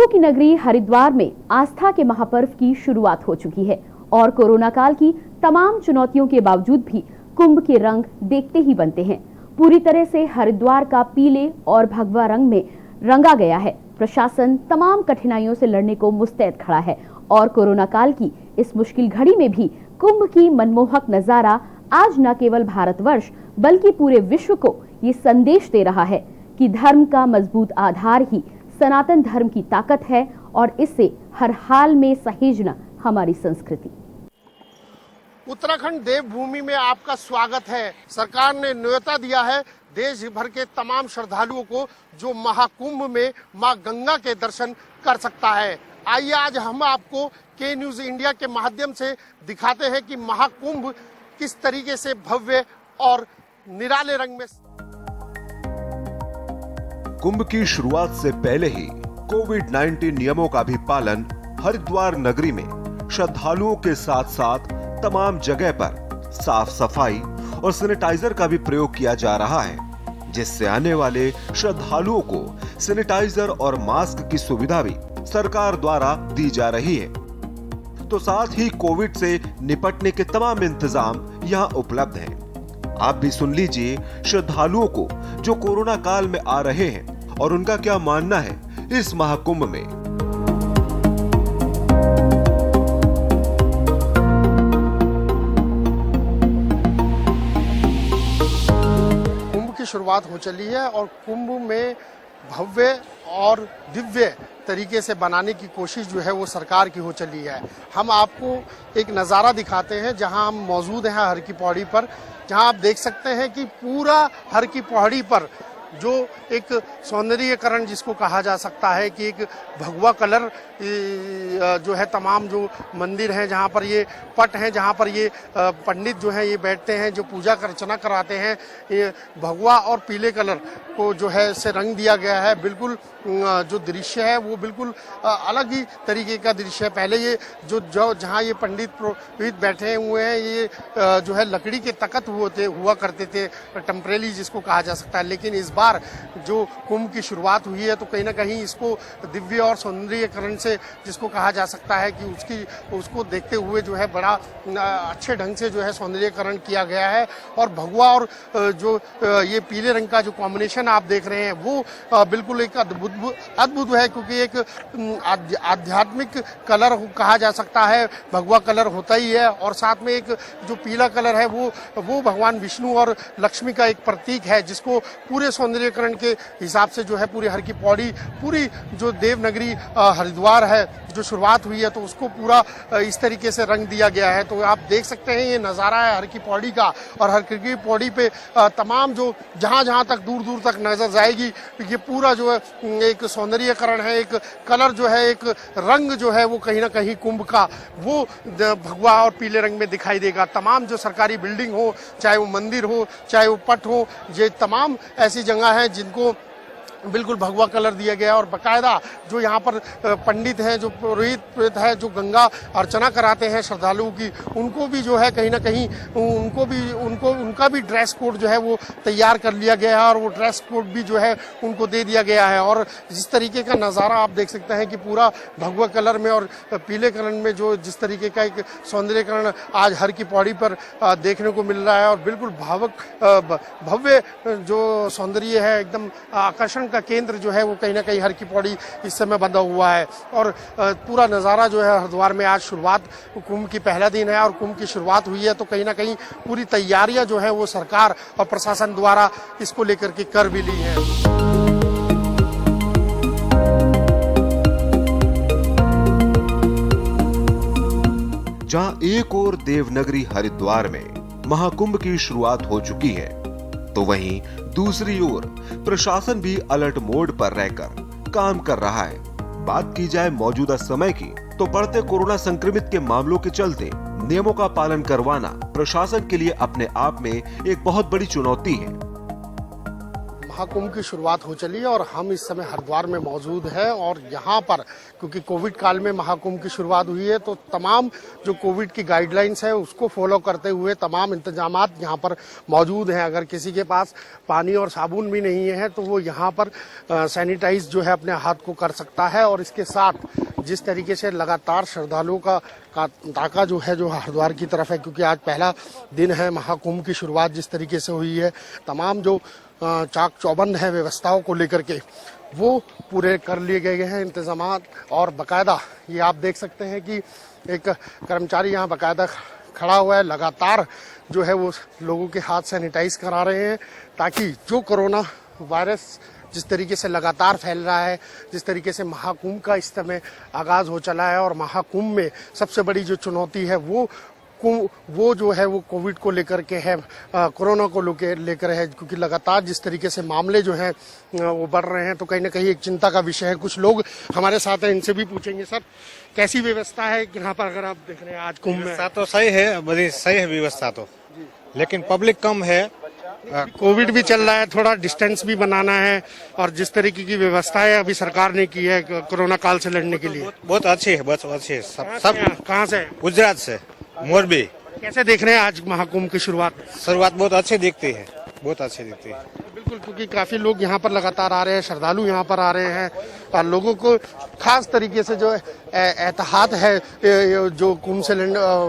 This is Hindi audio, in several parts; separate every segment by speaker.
Speaker 1: कुंभ की नगरी हरिद्वार में आस्था के महापर्व की शुरुआत हो चुकी है और कोरोना काल की तमाम चुनौतियों के बावजूद भी कुंभ के रंग देखते ही बनते हैं। पूरी तरह से हरिद्वार का पीले और भगवा रंग में रंगा गया है। प्रशासन तमाम कठिनाइयों से लड़ने को मुस्तैद खड़ा है और कोरोना काल की इस मुश्किल घड़ी में भी कुंभ की मनमोहक नजारा आज न केवल भारतवर्ष बल्कि पूरे विश्व को ये संदेश दे रहा है कि धर्म का मजबूत आधार ही सनातन धर्म की ताकत है और इससे हर हाल में सहेजना हमारी संस्कृति।
Speaker 2: उत्तराखंड देवभूमि में आपका स्वागत है। सरकार ने न्योता दिया है देश भर के तमाम श्रद्धालुओं को जो महाकुंभ में मां गंगा के दर्शन कर सकता है। आइए आज हम आपको के न्यूज इंडिया के माध्यम से दिखाते हैं कि महाकुंभ किस तरीके से भव्य और निराले रंग में।
Speaker 3: कुंभ की शुरुआत से पहले ही कोविड-19 नियमों का भी पालन हरिद्वार नगरी में श्रद्धालुओं के साथ साथ तमाम जगह पर साफ सफाई और सैनिटाइजर का भी प्रयोग किया जा रहा है, जिससे आने वाले श्रद्धालुओं को सैनिटाइजर और मास्क की सुविधा भी सरकार द्वारा दी जा रही है। तो साथ ही कोविड से निपटने के तमाम इंतजाम यहाँ उपलब्ध हैं। आप भी सुन लीजिए श्रद्धालुओं को जो कोरोना काल में आ रहे हैं और उनका क्या मानना है इस महाकुंभ में।
Speaker 2: कुंभ की शुरुआत हो चली है और कुंभ में भव्य और दिव्य तरीके से बनाने की कोशिश जो है वो सरकार की हो चली है। हम आपको एक नज़ारा दिखाते हैं जहां हम मौजूद हैं हर की पौड़ी पर, जहां आप देख सकते हैं कि पूरा हर की पौड़ी पर जो एक सौंदर्यीकरण जिसको कहा जा सकता है कि एक भगवा कलर जो है तमाम जो मंदिर हैं जहाँ पर ये पट हैं, जहाँ पर ये पंडित जो हैं ये बैठते हैं, जो पूजा अर्चना कराते हैं, ये भगवा और पीले कलर को जो है से रंग दिया गया है। बिल्कुल जो दृश्य है वो बिल्कुल अलग ही तरीके का दृश्य है। पहले ये जो जहाँ ये पंडित पुरोहित बैठे हुए हैं ये जो है लकड़ी के तख्त हुआ करते थे, टेम्परेरी जिसको कहा जा सकता है। लेकिन इस बार जो कुंभ की शुरुआत हुई है तो कहीं ना कहीं इसको दिव्य और सौंदर्यीकरण से जिसको कहा जा सकता है कि उसको देखते हुए जो है बड़ा अच्छे ढंग से जो है सौंदर्यीकरण किया गया है। और भगवा और जो ये पीले रंग का जो कॉम्बिनेशन आप देख रहे हैं वो बिल्कुल एक अद्भुत है, क्योंकि एक आध्यात्मिक कलर कहा जा सकता है। भगवा कलर होता ही है और साथ में एक जो पीला कलर है वो भगवान विष्णु और लक्ष्मी का एक प्रतीक है, जिसको पूरे सौंदर्यीकरण के हिसाब से जो है पूरी हर की पौड़ी, पूरी जो देवनगरी हरिद्वार है जो शुरुआत हुई है तो उसको पूरा इस तरीके से रंग दिया गया है। तो आप देख सकते हैं ये नज़ारा है हर की पौड़ी का, और हर की पौड़ी पे तमाम जो जहाँ तक दूर तक नजर जाएगी ये पूरा जो है एक सौंदर्यीकरण है, एक कलर जो है, एक रंग जो है वो कहीं ना कहीं कुंभ का वो भगवा और पीले रंग में दिखाई देगा। तमाम जो सरकारी बिल्डिंग हो, चाहे वो मंदिर हो, चाहे वो पट हो, ये तमाम ऐसी जगह हैं जिनको बिल्कुल भगवा कलर दिया गया। और बाकायदा जो यहाँ पर पंडित हैं, जो पुरोहित है, जो गंगा अर्चना कराते हैं श्रद्धालुओं की, उनको भी जो है कहीं ना कहीं उनका भी ड्रेस कोड जो है वो तैयार कर लिया गया है और वो ड्रेस कोड भी जो है उनको दे दिया गया है। और जिस तरीके का नज़ारा आप देख सकते हैं कि पूरा भगवा कलर में और पीले कलर में जो जिस तरीके का एक सौंदर्यीकरण आज हर की पौड़ी पर देखने को मिल रहा है और बिल्कुल भव्य जो सौंदर्य है, एकदम आकर्षण का केंद्र जो है वो कहीं ना कहीं हर की पौड़ी इस समय बंधा हुआ है। और पूरा नज़ारा जो है हरिद्वार में आज शुरुआत कुंभ की पहला दिन है और कुंभ की शुरुआत हुई है तो कहीं ना कहीं पूरी तैयारियां जो है वो सरकार और प्रशासन द्वारा इसको लेकर के कर भी ली है।
Speaker 3: जहां एक और देवनगरी हरिद्वार में महाकुंभ की शुरुआत हो चुकी है तो वहीं दूसरी ओर प्रशासन भी अलर्ट मोड पर रहकर काम कर रहा है। बात की जाए मौजूदा समय की तो बढ़ते कोरोना संक्रमित के मामलों के चलते नियमों का पालन करवाना प्रशासन के लिए अपने आप में एक बहुत बड़ी चुनौती है।
Speaker 2: महाकुंभ की शुरुआत हो चली है और हम इस समय हरिद्वार में मौजूद हैं और यहाँ पर क्योंकि कोविड काल में महाकुंभ की शुरुआत हुई है तो तमाम जो कोविड की गाइडलाइंस है उसको फॉलो करते हुए तमाम इंतजामात यहाँ पर मौजूद हैं। अगर किसी के पास पानी और साबुन भी नहीं है तो वो यहाँ पर सैनिटाइज जो है अपने हाथ को कर सकता है। और इसके साथ जिस तरीके से लगातार श्रद्धालुओं का ताका जो है जो हरिद्वार की तरफ है, क्योंकि आज पहला दिन है महाकुंभ की शुरुआत जिस तरीके से हुई है, तमाम जो चाक चौबंद है व्यवस्थाओं को लेकर के वो पूरे कर लिए गए हैं इंतजामात। और बाकायदा ये आप देख सकते हैं कि एक कर्मचारी यहाँ बाकायदा खड़ा हुआ है, लगातार जो है वो लोगों के हाथ सैनिटाइज करा रहे हैं ताकि जो कोरोना वायरस जिस तरीके से लगातार फैल रहा है, जिस तरीके से महाकुंभ का इस समय आगाज हो चला है और महाकुंभ में सबसे बड़ी जो चुनौती है वो जो है वो कोविड को लेकर के है, कोरोना को लेकर है, क्योंकि लगातार जिस तरीके से मामले जो हैं वो बढ़ रहे हैं तो कहीं ना कहीं एक चिंता का विषय है। कुछ लोग हमारे साथ हैं, इनसे भी पूछेंगे। सर, कैसी व्यवस्था है यहाँ पर? अगर आप देख रहे हैं आज कुंभ में
Speaker 4: तो सही है, बड़ी सही है व्यवस्था तो, लेकिन पब्लिक कम है,
Speaker 2: कोविड भी चल रहा है, थोड़ा डिस्टेंस भी बनाना है और जिस तरीके की व्यवस्थाएं अभी सरकार ने की है कोरोना काल से लड़ने के लिए
Speaker 4: बहुत अच्छी है, बहुत अच्छी है। सब
Speaker 2: कहाँ से?
Speaker 4: गुजरात से, मोरबी।
Speaker 2: कैसे देख रहे हैं आज महाकुंभ की शुरुआत?
Speaker 4: बहुत अच्छी दिखती है, बहुत अच्छी दिखती है।
Speaker 2: बिल्कुल, क्योंकि काफी लोग यहाँ पर लगातार आ रहे हैं, श्रद्धालु यहाँ पर आ रहे हैं और लोगों को खास तरीके से जो एहतियात है जो कुंभ से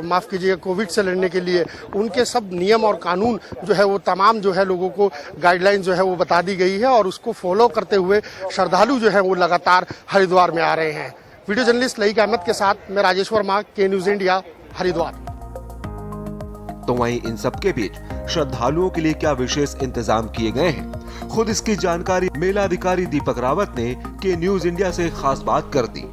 Speaker 2: माफ कीजिएगा कोविड से लड़ने के लिए उनके सब नियम और कानून जो है वो तमाम जो है लोगों को गाइडलाइन जो है वो बता दी गई है और उसको फॉलो करते हुए श्रद्धालु जो है वो लगातार हरिद्वार में आ रहे हैं। वीडियो जर्नलिस्ट लईक अहमद के साथ मैं राजेश्वर मार्ग, के न्यूज इंडिया, हरिद्वार।
Speaker 3: तो वहीं इन सबके बीच श्रद्धालुओं के लिए क्या विशेष इंतजाम किए गए हैं, खुद इसकी जानकारी मेलाधिकारी दीपक रावत ने के न्यूज इंडिया से खास बात कर दी।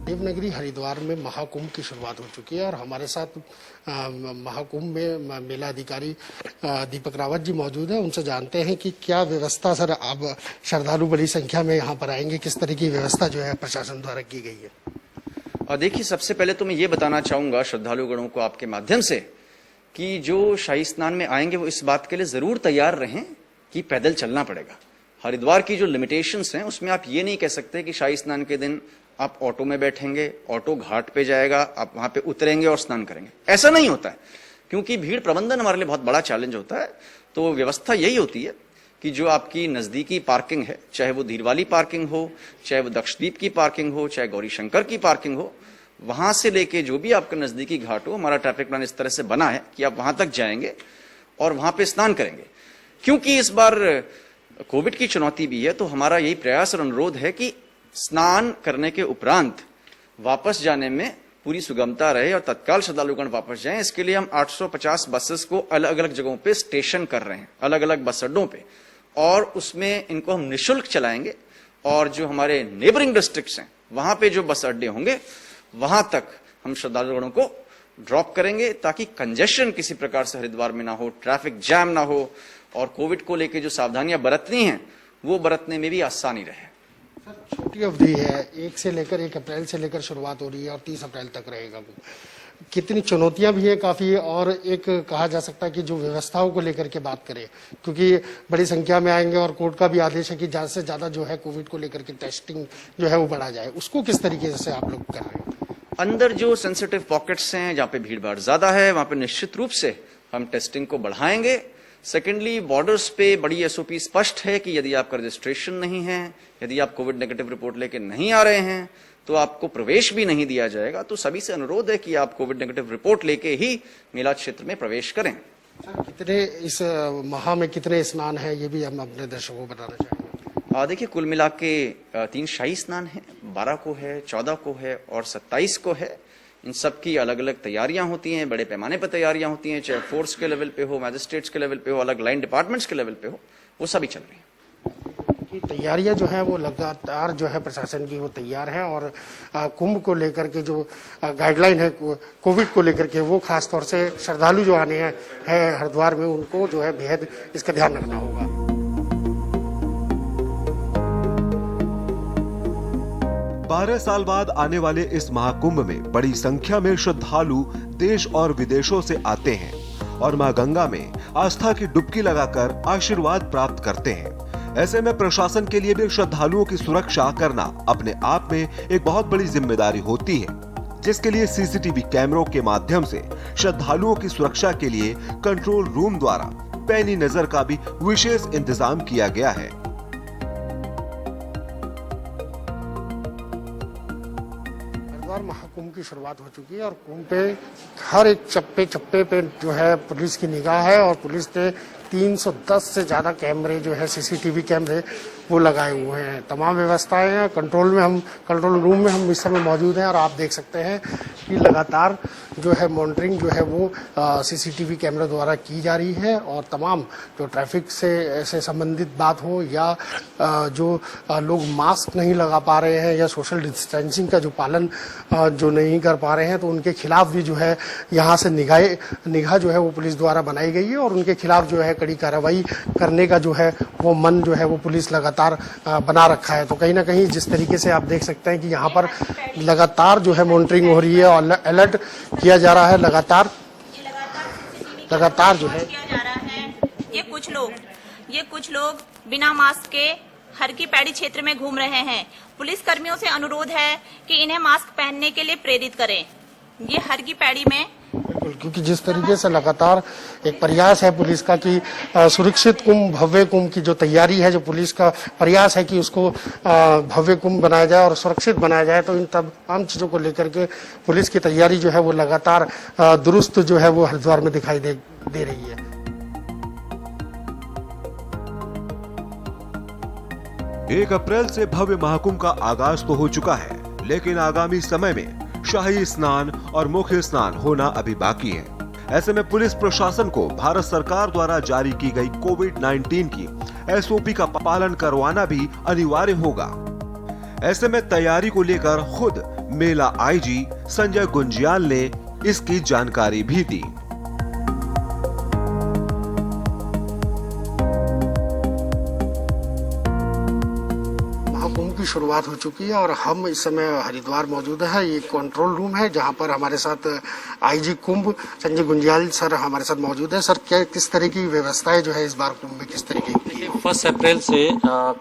Speaker 2: देवनगरी हरिद्वार में महाकुंभ की शुरुआत हो चुकी है और हमारे साथ महाकुंभ में मेला अधिकारी दीपक रावत जी मौजूद हैं। उनसे जानते हैं कि क्या व्यवस्था, सर अब श्रद्धालु बड़ी संख्या में यहाँ पर आएंगे, किस तरह की व्यवस्था जो है प्रशासन द्वारा की गई है?
Speaker 5: और देखिए, सबसे पहले तो मैं ये बताना चाहूंगा श्रद्धालुगणों को आपके माध्यम से कि जो शाही स्नान में आएंगे वो इस बात के लिए जरूर तैयार रहें कि पैदल चलना पड़ेगा। हरिद्वार की जो लिमिटेशंस हैं उसमें आप ये नहीं कह सकते कि शाही स्नान के दिन आप ऑटो में बैठेंगे, ऑटो घाट पे जाएगा, आप वहां पे उतरेंगे और स्नान करेंगे, ऐसा नहीं होता है, क्योंकि भीड़ प्रबंधन हमारे लिए बहुत बड़ा चैलेंज होता है। तो व्यवस्था यही होती है कि जो आपकी नजदीकी पार्किंग है, चाहे वो धीरवाली पार्किंग हो, चाहे वो दक्षद्वीप की पार्किंग हो, चाहे गौरी शंकर की पार्किंग हो, वहां से लेके जो भी आपका नजदीकी घाट हो, हमारा ट्रैफिक प्लान इस तरह से बना है कि आप वहां तक जाएंगे और वहां पे स्नान करेंगे। क्योंकि इस बार कोविड की चुनौती भी है तो हमारा यही प्रयास और अनुरोध है कि स्नान करने के उपरांत वापस जाने में पूरी सुगमता रहे और तत्काल श्रद्धालुगण वापस जाएं। इसके लिए हम 850 बसेस को अलग अलग जगहों पे स्टेशन कर रहे हैं, अलग अलग बस अड्डों पे, और उसमें इनको हम निःशुल्क चलाएंगे। और जो हमारे नेबरिंग डिस्ट्रिक्ट्स हैं वहां पे जो बस अड्डे होंगे वहां तक हम श्रद्धालुगणों को ड्रॉप करेंगे ताकि कंजेशन किसी प्रकार से हरिद्वार में ना हो, ट्रैफिक जैम ना हो और कोविड को लेकर जो सावधानियां बरतनी हैं वो बरतने में भी आसानी रहे।
Speaker 2: छोटी अवधि है, 1 अप्रैल से लेकर शुरुआत हो रही है और 30 अप्रैल तक रहेगा। कितनी चुनौतियां भी है काफी, और एक कहा जा सकता है कि जो व्यवस्थाओं को लेकर के बात करें, क्योंकि बड़ी संख्या में आएंगे और कोर्ट का भी आदेश है कि ज्यादा से ज्यादा जो है कोविड को लेकर के टेस्टिंग जो है वो बढ़ा जाए, उसको किस तरीके से आप लोग कर रहे हैं?
Speaker 5: अंदर जो सेंसिटिव पॉकेट्स हैं जहां पे भीड़ भाड़ ज्यादा है वहां पे निश्चित रूप से हम टेस्टिंग को बढ़ाएंगे। सेकेंडली, बॉर्डर्स पे बड़ी एसओपी स्पष्ट है कि यदि आपका रजिस्ट्रेशन नहीं है, यदि आप कोविड नेगेटिव रिपोर्ट लेके नहीं आ रहे हैं तो आपको प्रवेश भी नहीं दिया जाएगा। तो सभी से अनुरोध है कि आप कोविड नेगेटिव रिपोर्ट लेके ही मेला क्षेत्र में प्रवेश करें।
Speaker 2: कितने इस माह में कितने स्नान है ये भी हम अपने दर्शकों को बताना चाहेंगे।
Speaker 5: देखिए, कुल मिला के 3 शाही स्नान है, 12 को है, 14 को है और 27 को है। इन सब की अलग अलग तैयारियां होती हैं, बड़े पैमाने पर तैयारियां होती हैं, चाहे फोर्स के लेवल पे हो, मैजिस्ट्रेट्स के लेवल पे हो, अलग लाइन डिपार्टमेंट्स के लेवल पे हो, वो सभी चल रही हैं।
Speaker 2: की तैयारियां जो है वो लगातार जो है प्रशासन की वो तैयार है और कुंभ को लेकर के जो गाइडलाइन है कोविड को लेकर के वो खास तौर से श्रद्धालु जो आने हैं हरिद्वार में उनको जो है बेहद इसका ध्यान रखना होगा।
Speaker 3: 12 साल बाद आने वाले इस महाकुंभ में बड़ी संख्या में श्रद्धालु देश और विदेशों से आते हैं और मां गंगा में आस्था की डुबकी लगाकर आशीर्वाद प्राप्त करते हैं। ऐसे में प्रशासन के लिए भी श्रद्धालुओं की सुरक्षा करना अपने आप में एक बहुत बड़ी जिम्मेदारी होती है, जिसके लिए सीसीटीवी कैमरों के माध्यम से श्रद्धालुओं की सुरक्षा के लिए कंट्रोल रूम द्वारा पैनी नजर का भी विशेष इंतजाम किया गया है।
Speaker 2: हरिद्वार महाकुंभ की शुरुआत हो चुकी है और कुंभ पे हर एक चप्पे चप्पे पे जो है पुलिस की निगाह है और पुलिस ने 310 से ज्यादा कैमरे जो है सीसीटीवी कैमरे वो लगाए हुए हैं। तमाम व्यवस्थाएं हैं। कंट्रोल रूम में हम इस समय मौजूद हैं और आप देख सकते हैं कि लगातार जो है मॉनिटरिंग जो है वो सीसीटीवी कैमरे द्वारा की जा रही है और तमाम जो ट्रैफिक से संबंधित बात हो या जो लोग मास्क नहीं लगा पा रहे हैं या सोशल डिस्टेंसिंग का जो पालन जो नहीं कर पा रहे हैं, तो उनके खिलाफ भी जो है यहाँ से निगाह जो है वो पुलिस द्वारा बनाई गई है और उनके खिलाफ जो है कड़ी कार्रवाई करने का जो है वो मन जो है वो पुलिस लगातार बना रखा है। तो कहीं ना कहीं जिस तरीके से आप देख सकते हैं कि यहाँ पर लगातार जो है मॉनिटरिंग हो रही है और अलर्ट किया जा रहा है, लगातार जो है
Speaker 6: किया जा रहा है। ये कुछ लोग बिना मास्क के हर की पैड़ी क्षेत्र में घूम रहे हैं। पुलिस कर्मियों से अनुरोध है कि इन्हें मास्क पहनने के लिए प्रेरित करें। ये हर की पैड़ी में
Speaker 2: बिल्कुल, क्योंकि जिस तरीके से लगातार एक प्रयास है पुलिस का कि सुरक्षित कुंभ भव्य कुंभ की जो तैयारी है, जो पुलिस का प्रयास है कि उसको भव्य कुंभ बनाया जाए और सुरक्षित बनाया जाए, तो इन तमाम चीजों को लेकर के पुलिस की तैयारी जो है वो लगातार दुरुस्त जो है वो हरिद्वार में दिखाई दे रही है।
Speaker 3: 1 अप्रैल से भव्य महाकुंभ का आगाज तो हो चुका है, लेकिन आगामी समय में शाही स्नान और मुख्य स्नान होना अभी बाकी है। ऐसे में पुलिस प्रशासन को भारत सरकार द्वारा जारी की गई कोविड-19 की एसओपी का पालन करवाना भी अनिवार्य होगा। ऐसे में तैयारी को लेकर खुद मेला आईजी संजय गुंजियाल ने इसकी जानकारी भी दी।
Speaker 2: कुंभ की शुरुआत हो चुकी है और हम इस समय हरिद्वार मौजूद है। ये कंट्रोल रूम है जहां पर हमारे साथ आईजी कुंभ संजय गुंजियाल सर हमारे साथ मौजूद है। सर, क्या किस तरह की व्यवस्थाएं जो है इस बार कुंभ में किस तरीके की?
Speaker 7: 1 अप्रैल से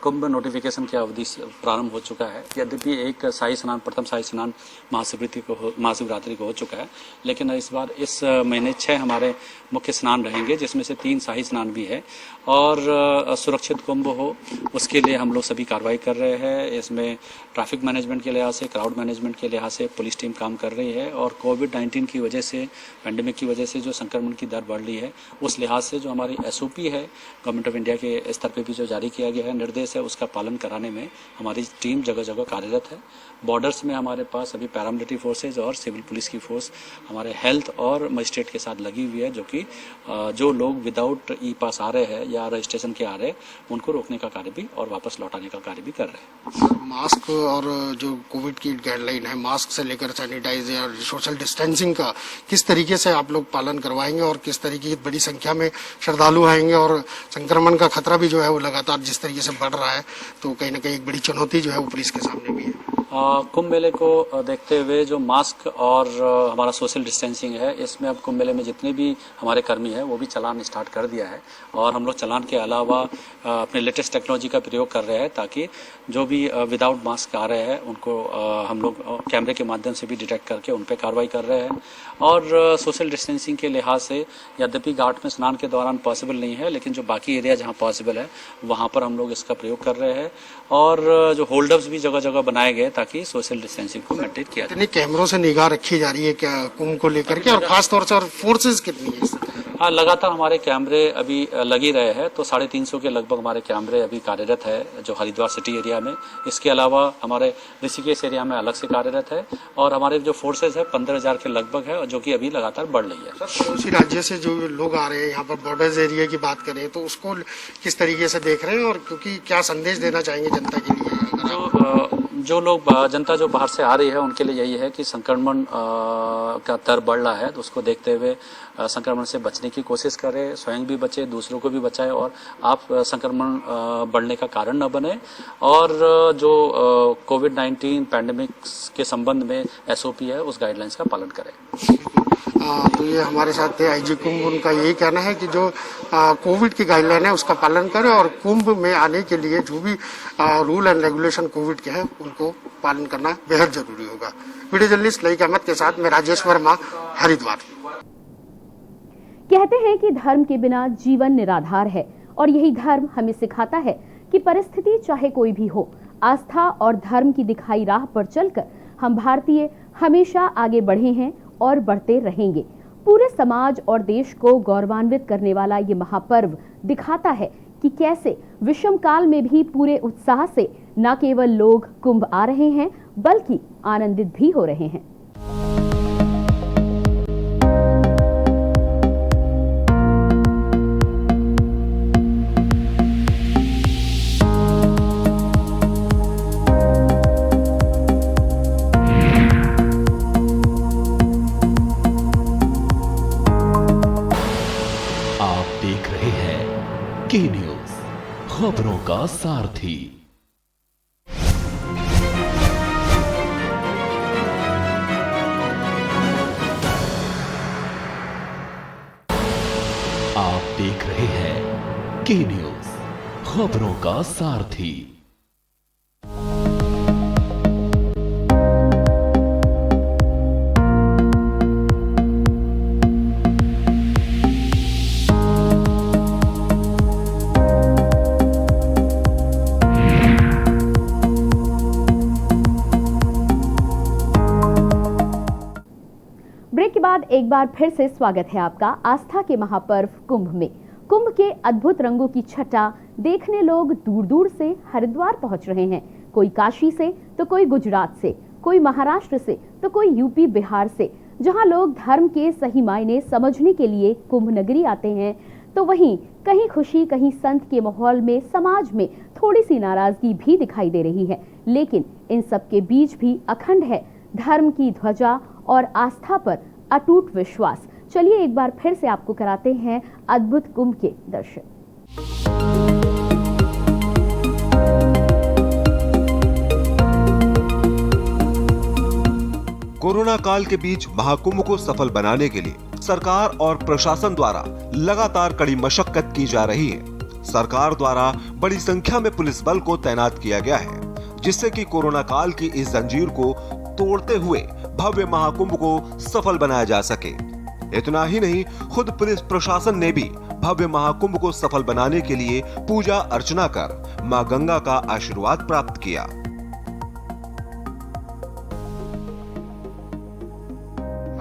Speaker 7: कुंभ नोटिफिकेशन की अवधि प्रारंभ हो चुका है। यद्यपि एक प्रथम शाही स्नान महाशिवरात्रि को हो चुका है, लेकिन इस बार इस महीने 6 हमारे मुख्य स्नान रहेंगे, जिसमें से 3 शाही स्नान भी है और सुरक्षित कुंभ हो उसके लिए हम लोग सभी कार्रवाई कर रहे हैं। इसमें ट्रैफिक मैनेजमेंट के लिहाज से, क्राउड मैनेजमेंट के लिहाज से पुलिस टीम काम कर रही है और कोविड-19 की वजह से, पैंडेमिक की वजह से जो संक्रमण की दर बढ़ रही है, उस लिहाज से जो हमारी एसओपी है गवर्नमेंट ऑफ इंडिया के स्तर पे भी जो जारी किया गया है निर्देश है, उसका पालन कराने में हमारी टीम जगह जगह कार्यरत है। बॉर्डर्स में हमारे पास अभी पैरामिलिट्री फोर्सेज और सिविल पुलिस की फोर्स हमारे हेल्थ और मजिस्ट्रेट के साथ लगी हुई है, जो कि जो लोग विदाउट ई पास आ रहे हैं या रजिस्ट्रेशन के आ रहे हैं उनको रोकने का कार्य भी और वापस लौटाने का कार्य भी कर रहे हैं।
Speaker 2: मास्क और जो कोविड की गाइडलाइन है, मास्क से लेकर सैनिटाइजर और सोशल डिस्टेंसिंग का किस तरीके से आप लोग पालन करवाएंगे और किस तरीके की बड़ी संख्या में श्रद्धालु आएंगे और संक्रमण का खतरा भी जो है वो लगातार जिस तरीके से बढ़ रहा है, तो कहीं ना कहीं एक बड़ी चुनौती जो है वो पुलिस के सामने भी है।
Speaker 7: कुंभ मेले को देखते हुए जो मास्क और हमारा सोशल डिस्टेंसिंग है, इसमें अब कुंभ मेले में जितने भी हमारे कर्मी हैं वो भी चालान स्टार्ट कर दिया है और हम लोग चालान के अलावा अपने लेटेस्ट टेक्नोलॉजी का प्रयोग कर रहे हैं ताकि जो भी विदाउट मास्क आ रहे हैं उनको हम लोग कैमरे के माध्यम से भी डिटेक्ट करके उन पर कार्रवाई कर रहे हैं। और सोशल डिस्टेंसिंग के लिहाज से यद्यपि घाट में स्नान के दौरान पॉसिबल नहीं है, लेकिन जो बाकी एरिया जहाँ पॉसिबल है वहाँ पर हम लोग इसका प्रयोग कर रहे हैं और जो होल्डअप्स भी जगह जगह बनाए गए ताकि सोशल डिस्टेंसिंग को मेंटेन किया जाए।
Speaker 2: कैमरों से निगाह रखी जा रही है क्या कुंभ को लेकर के, और खास तौर से और फोर्सेज कितनी है?
Speaker 7: हाँ, लगातार हमारे कैमरे अभी लगी रहे हैं, तो 350 के लगभग हमारे कैमरे अभी कार्यरत है जो हरिद्वार सिटी एरिया में। इसके अलावा हमारे ऋषिकेश एरिया में अलग से कार्यरत है और हमारे जो फोर्सेज है 15,000 के लगभग है जो कि अभी लगातार बढ़ रही है।
Speaker 2: पड़ोसी राज्य से जो लोग आ रहे हैं यहाँ पर बॉर्डर्स एरिया की बात करें तो उसको किस तरीके से देख रहे हैं और क्योंकि क्या संदेश देना चाहेंगे जनता के लिए?
Speaker 7: जो लोग जनता जो बाहर से आ रही है उनके लिए यही है कि संक्रमण का दर बढ़ रहा है, तो उसको देखते हुए संक्रमण से बचने की कोशिश करें, स्वयं भी बचे, दूसरों को भी बचाएं और आप संक्रमण बढ़ने का कारण न बने। और जो कोविड-19 पैंडेमिक के संबंध में SOP है उस गाइडलाइंस का पालन करें।
Speaker 2: तो ये हमारे साथ थे आईजी कुंभ, उनका यही कहना है कि जो कोविड की गाइडलाइन है उसका पालन करें और कुंभ में आने के लिए जो भी रूल एंड रेगुलेशन कोविड के हैं उनको पालन करना बेहद जरूरी होगा। वीडियो जर्नलिस्ट लईक अहमद के साथ मैं राजेश वर्मा, हरिद्वार।
Speaker 1: कहते हैं कि धर्म के बिना जीवन निराधार है और यही धर्म हमें सिखाता है कि परिस्थिति चाहे कोई भी हो, आस्था और धर्म की दिखाई राह पर चलकर हम भारतीय हमेशा आगे बढ़े हैं और बढ़ते रहेंगे। पूरे समाज और देश को गौरवान्वित करने वाला ये महापर्व दिखाता है कि कैसे विषम काल में भी पूरे उत्साह से न केवल लोग कुंभ आ रहे हैं बल्कि आनंदित भी हो रहे हैं।
Speaker 8: के न्यूज़, खबरों का सारथी। आप देख रहे हैं के न्यूज़, खबरों का सारथी।
Speaker 1: ब्रेक के बाद एक बार फिर से स्वागत है आपका आस्था के महापर्व कुंभ में। कुंभ के अद्भुत रंगों की छटा देखने लोग दूर दूर से हरिद्वार पहुंच रहे हैं। कोई काशी से तो कोई गुजरात से, कोई महाराष्ट्र से तो कोई यूपी बिहार से। जहां लोग धर्म के सही मायने समझने के लिए कुंभ नगरी आते हैं, तो वहीं कहीं खुशी कहीं संत के माहौल में समाज में थोड़ी सी नाराजगी भी दिखाई दे रही है। लेकिन इन सब के बीच भी अखंड है धर्म की ध्वजा और आस्था पर अटूट विश्वास। चलिए एक बार फिर से आपको कराते हैं अद्भुत कुंभ के दर्शन।
Speaker 3: कोरोना काल के बीच महाकुंभ को सफल बनाने के लिए सरकार और प्रशासन द्वारा लगातार कड़ी मशक्कत की जा रही है। सरकार द्वारा बड़ी संख्या में पुलिस बल को तैनात किया गया है, जिससे कि कोरोना काल की इस जंजीर को तोड़ते हुए भव्य महाकुंभ को सफल बनाया जा सके। इतना ही नहीं, खुद पुलिस प्रशासन ने भी भव्य महाकुंभ को सफल बनाने के लिए पूजा अर्चना कर मां गंगा का आशीर्वाद प्राप्त किया।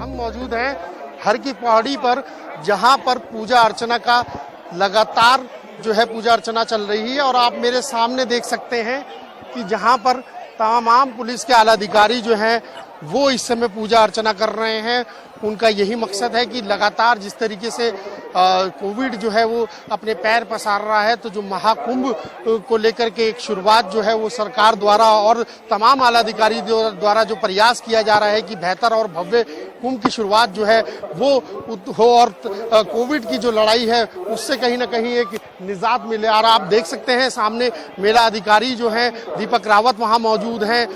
Speaker 2: हम मौजूद हैं हर की पहाड़ी पर, जहां पर पूजा अर्चना का लगातार जो है पूजा अर्चना चल रही है। और आप मेरे सामने देख सकते हैं कि जहां पर तमाम पुलिस के आला अधिकारी जो हैं वो इस समय पूजा अर्चना कर रहे हैं। उनका यही मकसद है कि लगातार जिस तरीके से कोविड जो है वो अपने पैर पसार रहा है, तो जो महाकुंभ को लेकर के एक शुरुआत जो है वो सरकार द्वारा और तमाम आला अधिकारी द्वारा जो प्रयास किया जा रहा है कि बेहतर और भव्य कुंभ की शुरुआत जो है वो हो और कोविड की जो लड़ाई है उससे कहीं ना कहीं एक निजात मिले। और आप देख सकते हैं सामने मेला अधिकारी जो हैं दीपक रावत वहाँ मौजूद हैं,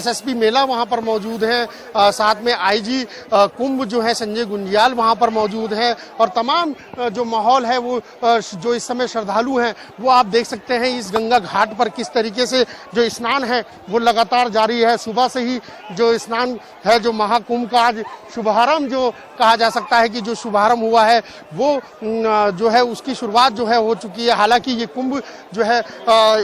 Speaker 2: SSP मेला वहाँ पर मौजूद हैं, साथ में IG कुंभ जो है संजय गुंजियाल वहाँ पर मौजूद है। और तमाम जो माहौल है वो जो इस समय श्रद्धालु हैं वो आप देख सकते हैं इस गंगा घाट पर किस तरीके से जो स्नान है वो लगातार जारी है। सुबह से ही जो स्नान है, जो महाकुंभ का आज शुभारंभ जो कहा जा सकता है कि जो शुभारंभ हुआ है वो जो है उसकी शुरुआत जो है हो चुकी है। हालांकि ये कुंभ जो है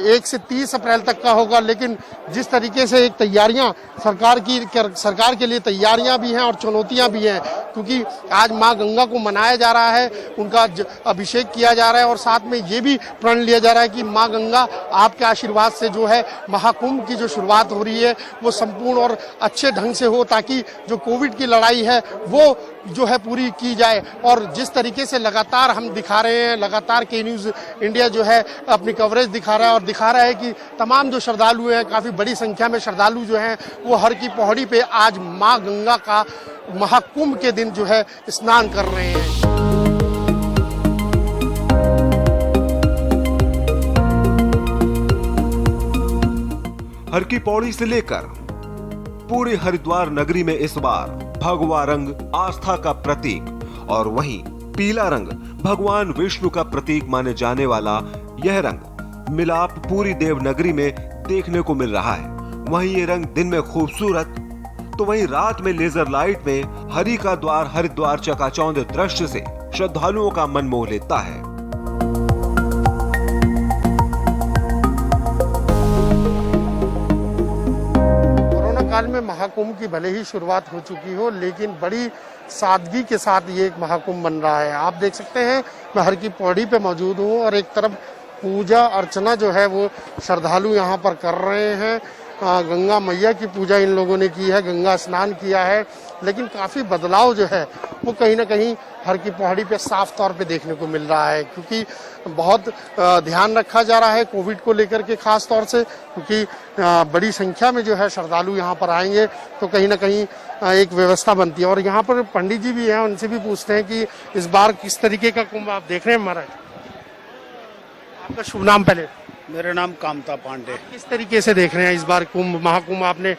Speaker 2: 1 से 30 अप्रैल तक का होगा, लेकिन जिस तरीके से एक तैयारियां सरकार के लिए तैयारियां भी हैं और चुनौतियां भी हैं, क्योंकि आज मां गंगा को मनाया जा रहा है, उनका अभिषेक किया जा रहा है और साथ में ये भी प्रण लिया जा रहा है कि मां गंगा आपके आशीर्वाद से जो है महाकुंभ की जो शुरुआत हो रही है वो संपूर्ण और अच्छे ढंग से हो, ताकि जो कोविड की लड़ाई है वो जो है पूरी की जाए। और जिस तरीके से लगातार हम दिखा रहे हैं, लगातार के न्यूज़ इंडिया जो है अपनी कवरेज दिखा रहा है और दिखा रहा है कि तमाम जो श्रद्धालु हैं, काफ़ी बड़ी संख्या में श्रद्धालु जो हैं वो हर की पौड़ी पे आज माँ गंगा का महाकुंभ के दिन जो है स्नान कर रहे हैं।
Speaker 3: हर की पौड़ी से लेकर पूरे हरिद्वार नगरी में इस बार भगवा रंग आस्था का प्रतीक और वहीं पीला रंग भगवान विष्णु का प्रतीक माने जाने वाला यह रंग मिलाप पूरी देवनगरी में देखने को मिल रहा है। वहीं ये रंग दिन में खूबसूरत तो वहीं रात में लेजर लाइट में हरि का द्वार हरिद्वार चकाचौंध दृश्य से श्रद्धालुओं का मन मोह लेता है।
Speaker 2: काल में महाकुंभ की भले ही शुरुआत हो चुकी हो, लेकिन बड़ी सादगी के साथ ये एक महाकुंभ बन रहा है। आप देख सकते हैं मैं हर की पौड़ी पे मौजूद हूँ और एक तरफ पूजा अर्चना जो है वो श्रद्धालु यहाँ पर कर रहे हैं। गंगा मैया की पूजा इन लोगों ने की है, गंगा स्नान किया है, लेकिन काफ़ी बदलाव जो है वो कहीं ना कहीं हर की पौड़ी पे साफ तौर पे देखने को मिल रहा है, क्योंकि बहुत ध्यान रखा जा रहा है कोविड को लेकर के, खास तौर से क्योंकि बड़ी संख्या में जो है श्रद्धालु यहाँ पर आएंगे तो कहीं ना कहीं एक व्यवस्था बनती है। और यहाँ पर पंडित जी भी हैं, उनसे भी पूछते हैं कि इस बार किस तरीके का कुंभ आप देख रहे हैं। महाराज आपका शुभ नाम पहले।
Speaker 9: मेरा नाम कामता पांडे।
Speaker 2: किस तरीके से देख रहे हैं इस बार कुंभ महाकुंभ? आपने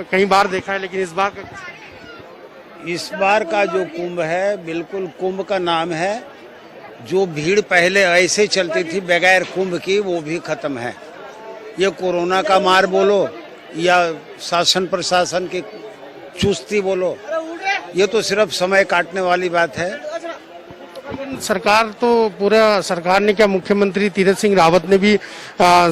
Speaker 2: कई बार देखा है, लेकिन
Speaker 9: इस बार का जो कुंभ है, बिल्कुल कुंभ का नाम है। जो भीड़ पहले ऐसे चलती थी बगैर कुंभ की, वो भी खत्म है। ये कोरोना का मार बोलो या शासन प्रशासन की चुस्ती बोलो, ये तो सिर्फ समय काटने वाली बात है।
Speaker 2: सरकार तो पूरा सरकार ने क्या, मुख्यमंत्री तीरथ सिंह रावत ने भी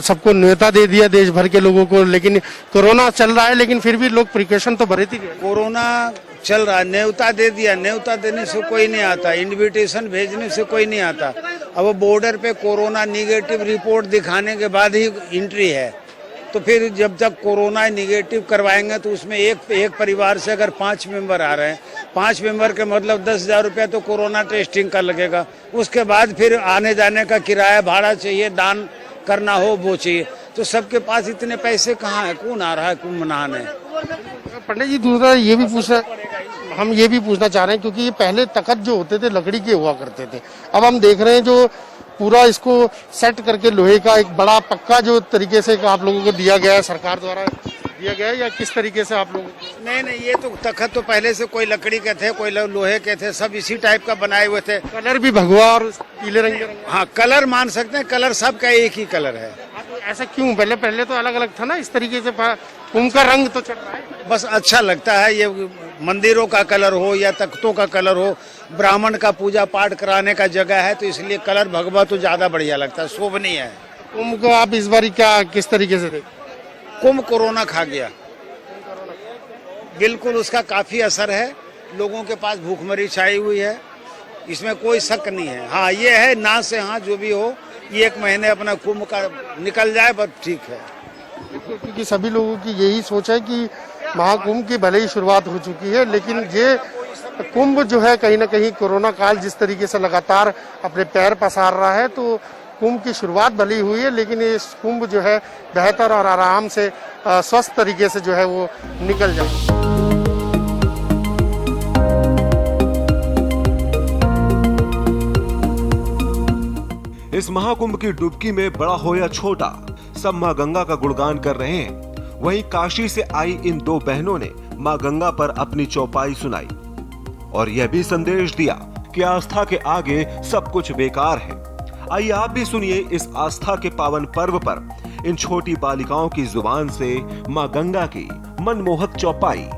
Speaker 2: सबको न्योता दे दिया देश भर के लोगों को, लेकिन कोरोना चल रहा है, लेकिन फिर भी लोग प्रिकॉशन तो बरत ही रहे।
Speaker 9: कोरोना चल रहा है, न्योता दे दिया, न्योता देने से कोई नहीं आता, इनविटेशन भेजने से कोई नहीं आता। अब बॉर्डर पे कोरोना निगेटिव रिपोर्ट दिखाने के बाद ही एंट्री है, तो फिर जब तक कोरोना निगेटिव करवाएंगे तो उसमें एक परिवार से अगर 5 मेंबर आ रहे हैं, 5 मेंबर के मतलब 10,000 रुपया तो कोरोना टेस्टिंग का लगेगा। उसके बाद फिर आने जाने का किराया भाड़ा चाहिए, दान करना हो वो चाहिए, तो सबके पास इतने पैसे कहाँ है? कौन आ रहा है कुंभ नहाने?
Speaker 2: पंडित जी दूसरा हम ये भी पूछना चाह रहे हैं, क्योंकि ये पहले तख्त जो होते थे लकड़ी के हुआ करते थे, अब हम देख रहे हैं जो पूरा इसको सेट करके लोहे का एक बड़ा पक्का जो तरीके से आप लोगों को दिया गया है, सरकार द्वारा दिया गया है, या किस तरीके से आप लोगों को?
Speaker 9: नहीं, ये तो तख्त तो पहले से कोई लकड़ी के थे, कोई लोहे के थे, सब इसी टाइप का बनाए हुए थे।
Speaker 2: कलर भी भगवा और पीले रंग के।
Speaker 9: हाँ, कलर मान सकते हैं, कलर सबका एक ही कलर है।
Speaker 2: ऐसा क्यों? पहले तो अलग अलग था ना, इस तरीके से कुंभ का रंग तो चल रहा है।
Speaker 9: बस अच्छा लगता है, ये मंदिरों का कलर हो या तख्तों का कलर हो, ब्राह्मण का पूजा पाठ कराने का जगह है, तो इसलिए कलर भगवा तो ज्यादा बढ़िया लगता है, शोभनीय है।
Speaker 2: कुंभ को आप इस बार क्या किस तरीके से देखते?
Speaker 9: कुंभ कोरोना खा गया, बिल्कुल उसका काफी असर है। लोगों के पास भूखमरी छाई हुई है, इसमें कोई शक नहीं है। हाँ, ये है ना से हाँ जो भी हो, ये 1 महीने अपना कुंभ का निकल जाए बस ठीक है।
Speaker 2: क्योंकि सभी लोगों की यही सोच है कि महाकुंभ की भले ही शुरुआत हो चुकी है, लेकिन ये कुंभ जो है कहीं ना कहीं कोरोना काल जिस तरीके से लगातार अपने पैर पसार रहा है, तो कुंभ की शुरुआत भले ही हुई है, लेकिन ये कुंभ जो है बेहतर और आराम से स्वस्थ तरीके से जो है वो निकल जाए।
Speaker 3: इस महाकुंभ की डुबकी में बड़ा हो या छोटा, सब मां गंगा का गुणगान कर रहे हैं। वहीं काशी से आई इन 2 बहनों ने मां गंगा पर अपनी चौपाई सुनाई और यह भी संदेश दिया कि आस्था के आगे सब कुछ बेकार है। आइए आप भी सुनिए इस आस्था के पावन पर्व पर इन छोटी बालिकाओं की जुबान से मां गंगा की मनमोहक चौपाई।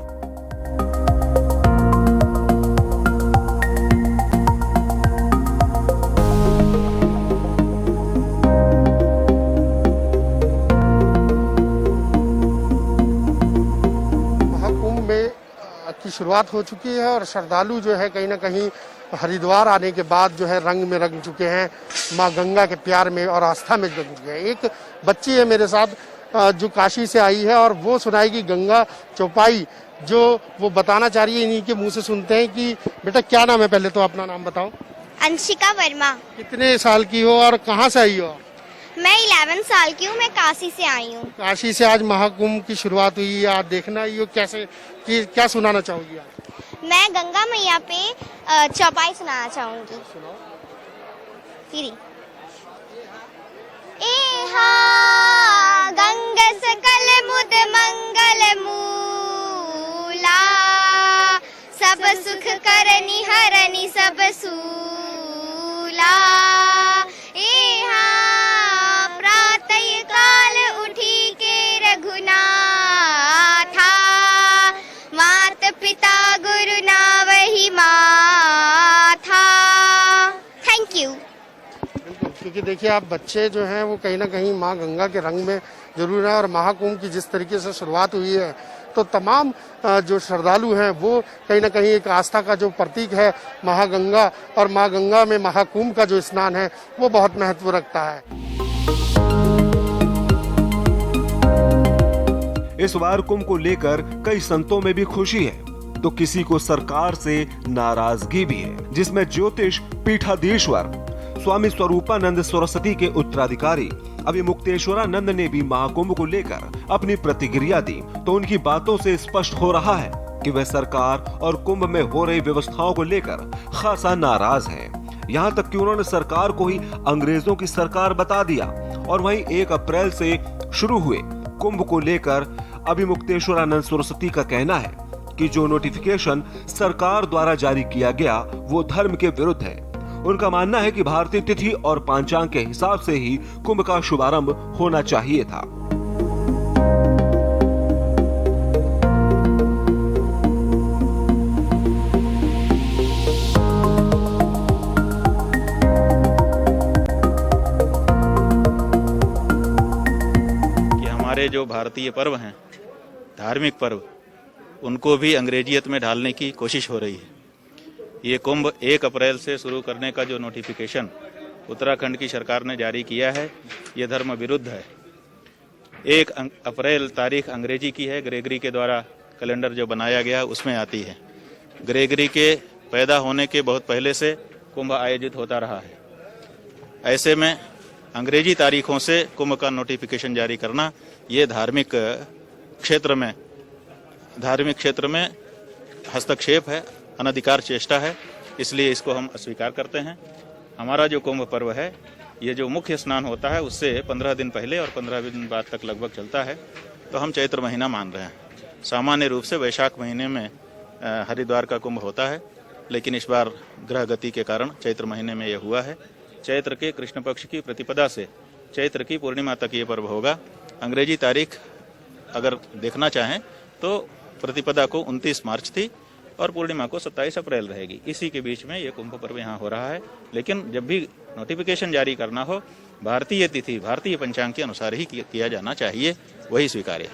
Speaker 2: की शुरुआत हो चुकी है और श्रद्धालु जो है कहीं ना कहीं हरिद्वार आने के बाद जो है रंग में रंग चुके हैं, माँ गंगा के प्यार में और आस्था में जग चुके हैं। एक बच्ची है मेरे साथ, जो काशी से आई है और वो सुनाएगी गंगा चौपाई, जो वो बताना चाह रही है। इन्हीं के मुंह से सुनते हैं कि बेटा क्या नाम है, पहले तो अपना नाम बताओ।
Speaker 10: अंशिका वर्मा।
Speaker 2: कितने साल की हो और कहाँ से आई हो?
Speaker 10: मैं 11 साल की हूँ, मैं काशी से आई हूँ।
Speaker 2: काशी से आज महाकुंभ की शुरुआत हुई है, आज देखना आई हो, कैसे कि क्या सुनाना चाहोगी आप?
Speaker 10: मैं गंगा मैया पे चौपाई सुनाना चाहूंगी। फिरी गंग सकल मुद मंगल मूला, सब सुख करनी हरनी सब सूला। प्रातः काल उठी के रघुनाथा, मात पिता गुरु ना वही माथा। Thank you.
Speaker 2: क्योंकि देखिए आप बच्चे जो हैं वो कहीं ना कहीं माँ गंगा के रंग में जरूर है, और महाकुंभ की जिस तरीके से शुरुआत हुई है तो तमाम जो श्रद्धालु हैं वो कहीं ना कहीं एक आस्था का जो प्रतीक है महागंगा, और माँ गंगा में महाकुंभ का जो स्नान है वो बहुत महत्व रखता है।
Speaker 3: इस बार कुंभ को लेकर कई संतों में भी खुशी है, तो किसी को सरकार से नाराजगी भी है, जिसमें ज्योतिष पीठाधीश्वर स्वामी स्वरूपानंद सरस्वती के उत्तराधिकारी अभिमुक्तेश्वरानंद ने भी महाकुंभ को लेकर अपनी प्रतिक्रिया दी। तो उनकी बातों से स्पष्ट हो रहा है कि वे सरकार और कुंभ में हो रही व्यवस्थाओं को लेकर खासा नाराज हैं। यहाँ तक कि उन्होंने सरकार को ही अंग्रेजों की सरकार बता दिया। और वहीं 1 अप्रैल से शुरू हुए कुंभ को लेकर अभिमुक्तेश्वरानंद सरस्वती का कहना है कि जो नोटिफिकेशन सरकार द्वारा जारी किया गया वो धर्म के विरुद्ध है। उनका मानना है कि भारतीय तिथि और पांचांग के हिसाब से ही कुंभ का शुभारंभ होना चाहिए था।
Speaker 11: कि हमारे जो भारतीय पर्व हैं, धार्मिक पर्व, उनको भी अंग्रेजियत में ढालने की कोशिश हो रही है। ये कुंभ 1 अप्रैल से शुरू करने का जो नोटिफिकेशन उत्तराखंड की सरकार ने जारी किया है, ये धर्म विरुद्ध है। 1 अप्रैल तारीख अंग्रेजी की है, ग्रेगरी के द्वारा कैलेंडर जो बनाया गया उसमें आती है। ग्रेगरी के पैदा होने के बहुत पहले से कुंभ आयोजित होता रहा है। ऐसे में अंग्रेजी तारीखों से कुंभ का नोटिफिकेशन जारी करना, ये धार्मिक क्षेत्र में हस्तक्षेप है, अनधिकार चेष्टा है, इसलिए इसको हम अस्वीकार करते हैं। हमारा जो कुंभ पर्व है, ये जो मुख्य स्नान होता है उससे 15 दिन पहले और 15 दिन बाद तक लगभग चलता है, तो हम चैत्र महीना मान रहे हैं। सामान्य रूप से वैशाख महीने में हरिद्वार का कुंभ होता है, लेकिन इस बार ग्रह गति के कारण चैत्र महीने में यह हुआ है। चैत्र के कृष्ण पक्ष की प्रतिपदा से चैत्र की पूर्णिमा तक ये पर्व होगा। अंग्रेजी तारीख अगर देखना चाहें तो प्रतिपदा को 29 मार्च थी और पूर्णिमा को 27 अप्रैल रहेगी। इसी के बीच में ये कुंभ पर्व यहाँ हो रहा है। लेकिन जब भी नोटिफिकेशन जारी करना हो, भारतीय तिथि, भारतीय पंचांग के अनुसार ही किया जाना चाहिए, वही स्वीकार्य है।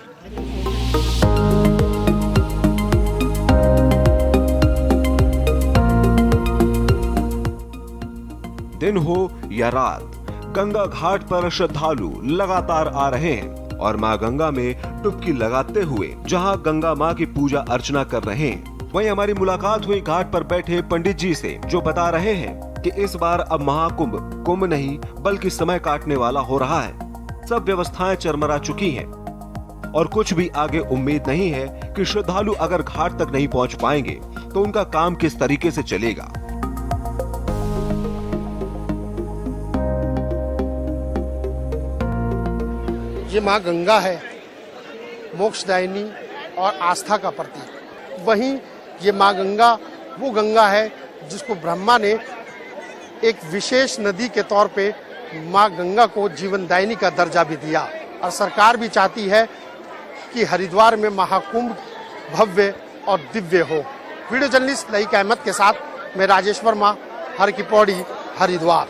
Speaker 3: दिन हो या रात, गंगा घाट पर श्रद्धालु लगातार आ रहे हैं और मां गंगा में डुबकी लगाते हुए जहां गंगा मां की पूजा अर्चना कर रहे हैं। वहीं हमारी मुलाकात हुई घाट पर बैठे पंडित जी से, जो बता रहे हैं कि इस बार अब महाकुंभ कुंभ नहीं बल्कि समय काटने वाला हो रहा है। सब व्यवस्थाएं चरमरा चुकी हैं और कुछ भी आगे उम्मीद नहीं है कि श्रद्धालु अगर घाट तक नहीं पहुंच पाएंगे तो उनका काम किस तरीके से चलेगा।
Speaker 2: ये माँ गंगा है, मोक्षदायिनी और आस्था का प्रतीक। वहीं ये माँ गंगा वो गंगा है जिसको ब्रह्मा ने एक विशेष नदी के तौर पे माँ गंगा को जीवनदायिनी का दर्जा भी दिया। और सरकार भी चाहती है कि हरिद्वार में महाकुंभ भव्य और दिव्य हो। वीडियो जर्नलिस्ट लईक अहमद के साथ मैं राजेश वर्मा, हर की पौड़ी, हरिद्वार।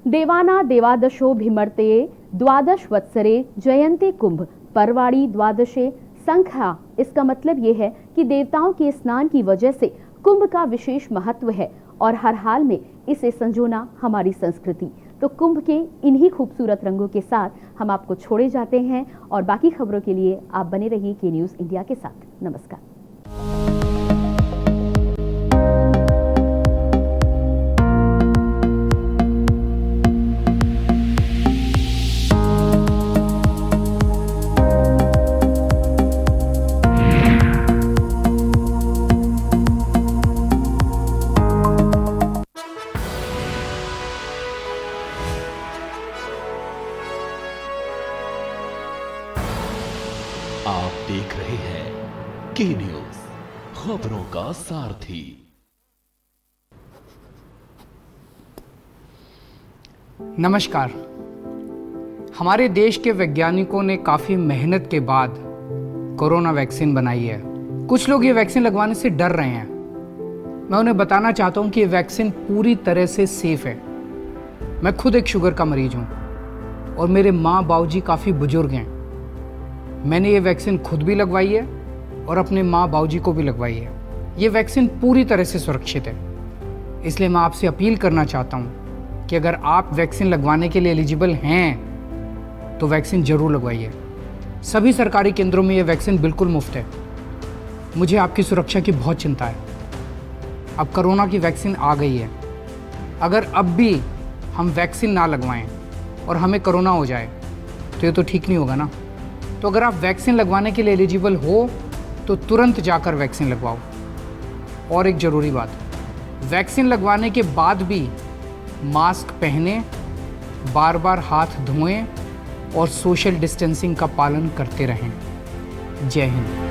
Speaker 1: देवाना देवादशो भिमर्ते द्वादश वत्सरे जयंती कुंभ परवाड़ी द्वादशे संख्या। इसका मतलब ये है कि देवताओं के स्नान की वजह से कुंभ का विशेष महत्व है और हर हाल में इसे संजोना हमारी संस्कृति। तो कुंभ के इन्हीं खूबसूरत रंगों के साथ हम आपको छोड़े जाते हैं और बाकी खबरों के लिए आप बने रहिए के न्यूज़ इंडिया के साथ। नमस्कार।
Speaker 8: आप देख रहे हैं के न्यूज़, खबरों का सारथी।
Speaker 12: नमस्कार। हमारे देश के वैज्ञानिकों ने काफ़ी मेहनत के बाद कोरोना वैक्सीन बनाई है। कुछ लोग ये वैक्सीन लगवाने से डर रहे हैं। मैं उन्हें बताना चाहता हूँ कि ये वैक्सीन पूरी तरह से सेफ है। मैं खुद एक शुगर का मरीज हूँ और मेरे माँ बाबूजी काफ़ी बुजुर्ग हैं। मैंने ये वैक्सीन खुद भी लगवाई है और अपने माँ बाबूजी को भी लगवाई है। ये वैक्सीन पूरी तरह से सुरक्षित है। इसलिए मैं आपसे अपील करना चाहता हूँ कि अगर आप वैक्सीन लगवाने के लिए एलिजिबल हैं तो वैक्सीन ज़रूर लगवाइए। सभी सरकारी केंद्रों में ये वैक्सीन बिल्कुल मुफ्त है। मुझे आपकी सुरक्षा की बहुत चिंता है। अब कोरोना की वैक्सीन आ गई है। अगर अब भी हम वैक्सीन ना लगवाएं और हमें कोरोना हो जाए तो ये तो ठीक नहीं होगा ना। तो अगर आप वैक्सीन लगवाने के लिए एलिजिबल हो तो तुरंत जाकर वैक्सीन लगवाओ। और एक ज़रूरी बात, वैक्सीन लगवाने के बाद भी मास्क पहने, बार बार हाथ धोएं और सोशल डिस्टेंसिंग का पालन करते रहें। जय हिंद।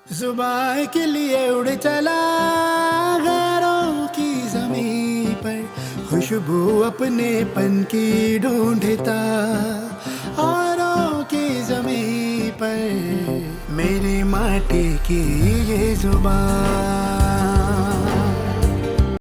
Speaker 13: जुबान के लिए उड़ चला गैरों की ज़मीं पर, खुशबू अपनेपन की ढूंढता औरों की ज़मीं पर, मेरी माटी की ये जुबान।